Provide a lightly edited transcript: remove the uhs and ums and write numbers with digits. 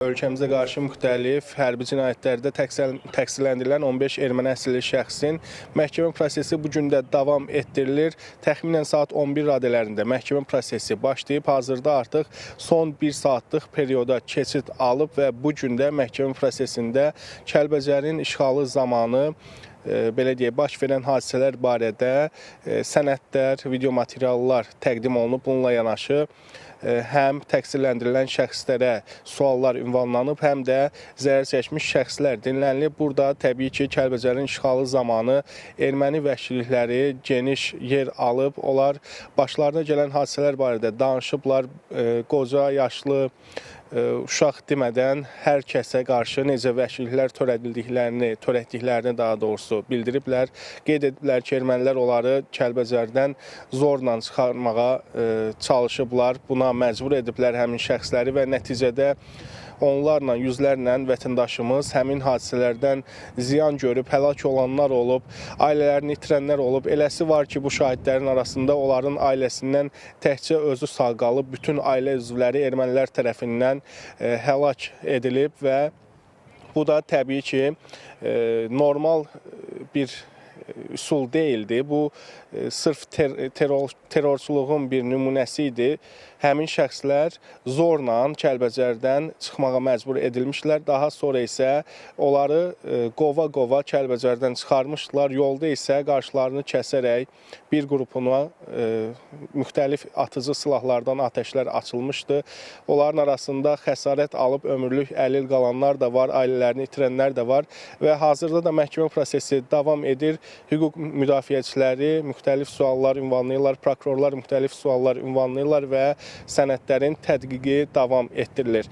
Ölkəmizə qarşı müxtəlif hərbi cinayətlərdə təqsirləndirilən 15 erməni əsilli şəxsin məhkəmə prosesi bu gün də davam etdirilir. Təxminən saat 11 radələrində məhkəmə prosesi başlayıb, hazırda artıq son 1 saatlıq perioda keçid alıb və bu gün də məhkəmə prosesində Kəlbəcərin işğalı zamanı belə deyək, baş verən hadisələr barədə sənədlər, video materiallar təqdim olunub. Bununla yanaşı həm təqsirləndirilən şəxslərə suallar ünvanlanıb, həm də zərər çəkmiş şəxslər dinlənilib. Burada təbii ki, Kəlbəcərin işğalı zamanı erməni vəhşilikləri geniş yer alıb. Onlar başlarına gələn hadisələr barədə danışıblar. Qoca, yaşlı, uşaq demədən hər kəsə qarşı necə vəhşiliklər törətdiklərini daha doğrusu bildiriblər. Qeyd ediblər ki, ermənilər onları Kəlbəcərdən zorla çıxarmağa çalışıblar. Buna məcbur ediblər həmin şəxsləri və nəticədə onlarla, yüzlərlə vətəndaşımız həmin hadisələrdən ziyan görüb, həlak olanlar olub, ailələrini itirənlər olub. Eləsi var ki, bu şahidlərin arasında onların ailəsindən təkcə özü sağ qalıb, bütün ailə üzvləri ermənilər tərəfindən həlak edilib və bu da təbii ki, normal bir üsul deyildi. Bu sırf terrorçuluğun bir nümunəsi idi. Həmin şəxslər zorla Kəlbəcərdən çıxmağa məcbur edilmişlər. Daha sonra isə onları qova-qova Kəlbəcərdən çıxarmışdılar. Yolda isə qarşılarını kəsərək bir qrupuna müxtəlif atıcı silahlardan atəşlər açılmışdı. Onların arasında xəsarət alıb ömürlük əlil qalanlar da var, ailələrini itirənlər də var və hazırda da məhkəmə prosesi davam edir. Hüquq müdafiəçiləri müxtəlif suallar ünvanlayırlar, prokurorlar müxtəlif suallar ünvanlayırlar və sənədlərin tədqiqi davam etdirilir.